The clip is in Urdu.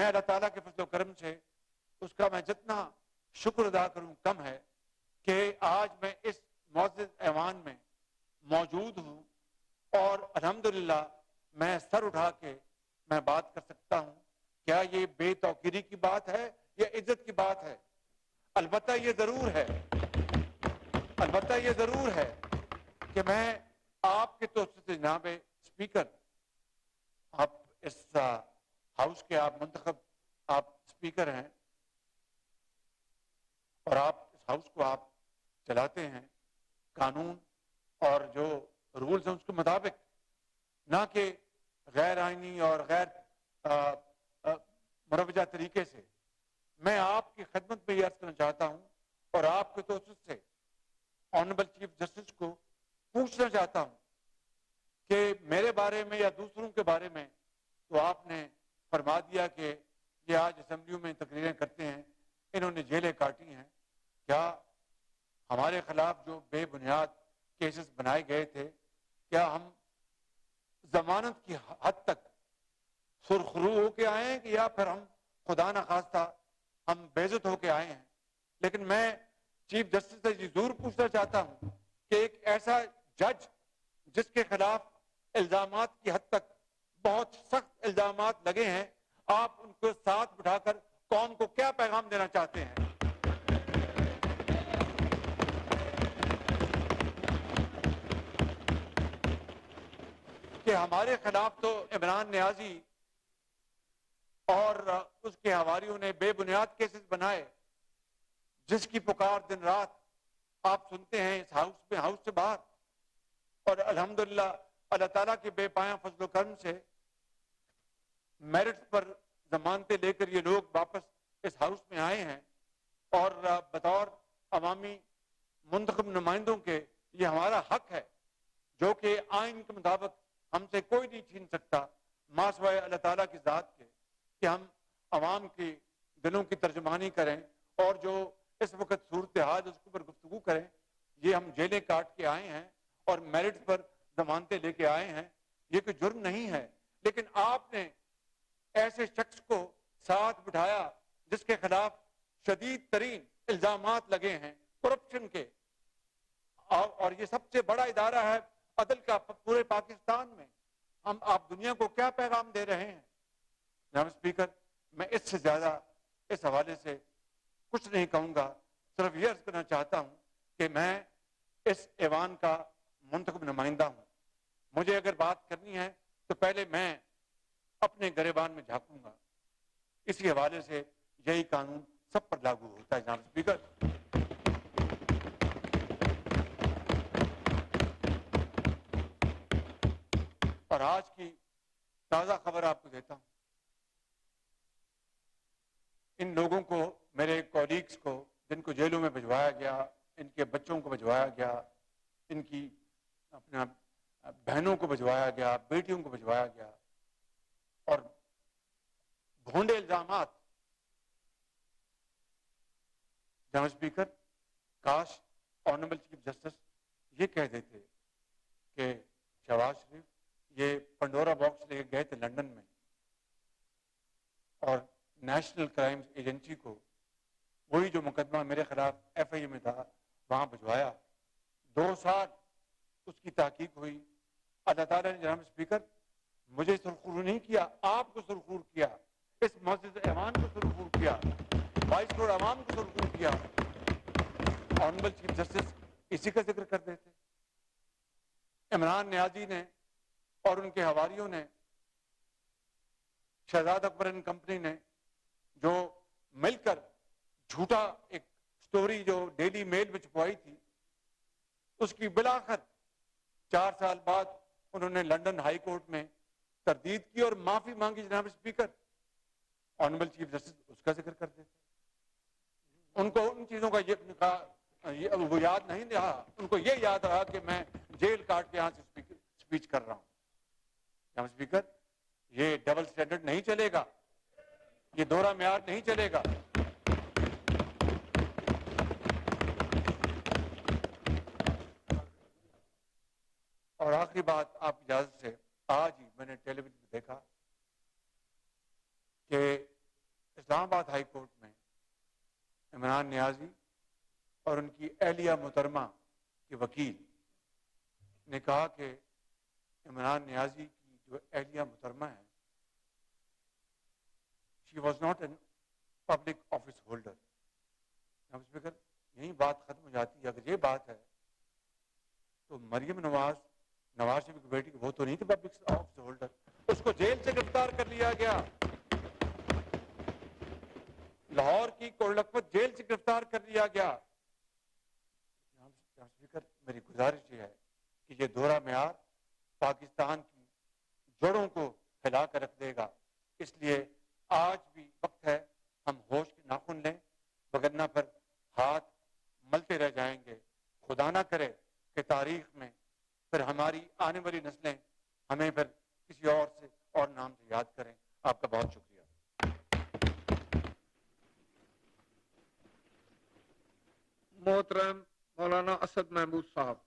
اللہ تعالیٰ کے فضل و کرم سے اس کا میں جتنا شکر ادا کروں کم ہے کہ آج میں اس معزز ایوان میں موجود ہوں اور الحمدللہ میں سر اٹھا کے میں بات کر سکتا ہوں. کیا یہ بے توقیری کی بات ہے یا عزت کی بات ہے؟ البتہ یہ ضرور ہے کہ میں آپ کے توسط سے جناب اسپیکر، آپ اس ہاؤس کے آپ منتخب آپ اسپیکر ہیں اور آپ اس ہاؤس کو آپ چلاتے ہیں قانون اور جو رولز ہیں اس کے مطابق، نہ کہ غیر آئینی اور غیر مروجہ طریقے سے. میں آپ کی خدمت میں یہ عرض کرنا چاہتا ہوں اور آپ کے توسط سے آنریبل چیف جسٹس کو پوچھنا چاہتا ہوں کہ میرے بارے میں یا دوسروں کے بارے میں تو آپ نے فرما دیا کہ یہ آج اسمبلیوں میں تقریریں کرتے ہیں، انہوں نے جیلیں کاٹی ہیں. کیا ہمارے خلاف جو بے بنیاد کیسز بنائے گئے تھے، کیا ہم ضمانت کی حد تک سرخرو ہو کے آئے ہیں کہ یا پھر ہم خدا نخواستہ ہم بے عزت ہو کے آئے ہیں؟ لیکن میں چیف جسٹس سے یہ ضرور پوچھنا چاہتا ہوں کہ ایک ایسا جج جس کے خلاف الزامات کی حد تک بہت سخت الزامات لگے ہیں، آپ ان کو ساتھ بٹھا کر قوم کو کیا پیغام دینا چاہتے ہیں؟ کہ ہمارے خلاف تو عمران نیازی اور اس کے حواریوں نے بے بنیاد کیسز بنائے، جس کی پکار دن رات آپ سنتے ہیں اس ہاؤس میں، ہاؤس سے باہر. اور الحمدللہ اللہ تعالیٰ کے بے پایاں فضل و کرم سے میرٹس پر ضمانتیں لے کر یہ لوگ واپس اس ہاؤس میں آئے ہیں اور بطور عوامی منتخب نمائندوں کے یہ ہمارا حق ہے جو کہ آئین کے مطابق ہم سے کوئی نہیں چھین سکتا ما سوائے اللہ تعالیٰ کی ذات کے، کہ ہم عوام کی دلوں کی ترجمانی کریں اور جو اس وقت صورتحال اس کے اوپر گفتگو کریں. یہ ہم جیلیں کاٹ کے آئے ہیں اور میرٹس پر ضمانتیں لے کے آئے ہیں، یہ کوئی جرم نہیں ہے. لیکن آپ نے ایسے شخص کو ساتھ بٹھایا جس کے خلاف شدید ترین الزامات لگے ہیں کرپشن کے، اور یہ سب سے بڑا ادارہ ہے عدل کا پورے پاکستان میں. ہم آپ دنیا کو کیا پیغام دے رہے ہیں؟ جناب اسپیکر، میں اس سے زیادہ اس حوالے سے کچھ نہیں کہوں گا، صرف یہ عرض کرنا چاہتا ہوں کہ میں اس ایوان کا منتخب نمائندہ ہوں. مجھے اگر بات کرنی ہے تو پہلے میں اپنے گریبان میں جھانکوں گا. اسی حوالے سے یہی قانون سب پر لاگو ہوتا ہے. جناب اسپیکر، اور آج کی تازہ خبر آپ کو دیتا ہوں. ان لوگوں کو، میرے کولیگز کو جن کو جیلوں میں بھجوایا گیا، ان کے بچوں کو بھجوایا گیا، ان کی اپنا بہنوں کو بھجوایا گیا، بیٹیوں کو بھجوایا گیا، اور بھونڈے الزامات. جناب اسپیکر، کاش آنریبل چیف جسٹس یہ کہہ دیتے کہ شہباز شریف یہ پنڈورا باکس لے کے گئے تھے لندن میں اور نیشنل کرائمز ایجنسی کو وہی جو مقدمہ میرے خلاف ایف آئی اے میں تھا وہاں بھجوایا. 2 سال اس کی تحقیق ہوئی. اللہ تعالیٰ نے جناب اسپیکر مجھے سرخرو نہیں کیا، آپ کو سرخور کیا، اس معزز ایوان کو سرخور کیا، 22 کروڑ عوام کو سرخور کیا. آنریبل چیف جسٹس اسی کا ذکر کر دیتے. عمران نیازی نے اور ان کے حواریوں نے، شہزاد اکبر اینڈ کمپنی نے جو مل کر جھوٹا ایک سٹوری جو ڈیلی میل میں چھپوائی تھی، اس کی بلاخر 4 سال بعد انہوں نے لندن ہائی کورٹ میں تردید کی اور معافی مانگی. جناب اسپیکر، آنریبل چیف جسٹس اس کا ذکر کر دیتے. ان کو ان چیزوں کا وہ یاد نہیں رہا، ان کو یہ یاد رہا کہ میں جیل کاٹ کے یہاں سے اسپیچ کر رہا ہوں. جناب اسپیکر، یہ ڈبل سٹینڈرڈ نہیں چلے گا، یہ دوہرا معیار نہیں چلے گا. اور آخری بات آپ کی اجازت سے، آج ہی میں نے ٹیلی ویژن پہ دیکھا کہ اسلام آباد ہائی کورٹ میں عمران نیازی اور ان کی اہلیہ محترمہ کے وکیل نے کہا کہ عمران نیازی کی جو اہلیہ محترمہ ہے she was not an public office holder. جناب اسپیکر یہی بات ختم ہو جاتی ہے. اگر یہ بات ہے تو مریم نواز شریف کی بیٹی وہ تو نہیں تھی پبلک آفس ہولڈر. اس کو جیل سے گرفتار کر لیا گیا, لاہور کی کوڑلکھپت جیل سے گرفتار کر لیا گیا. جناب اسپیکر میری گزارش یہ ہے کہ یہ دوہرا معیار پاکستان کی جڑوں کو ہلا کر رکھ دے گا. اس لیے آج بھی وقت ہے ہم ہوش کے ناخن لیں, وگرنہ پر ہاتھ ملتے رہ جائیں گے. خدا نہ کرے کہ تاریخ میں پھر ہماری آنے والی نسلیں ہمیں پھر کسی اور سے اور نام سے یاد کریں. آپ کا بہت شکریہ. محترم مولانا اسد محمود صاحب.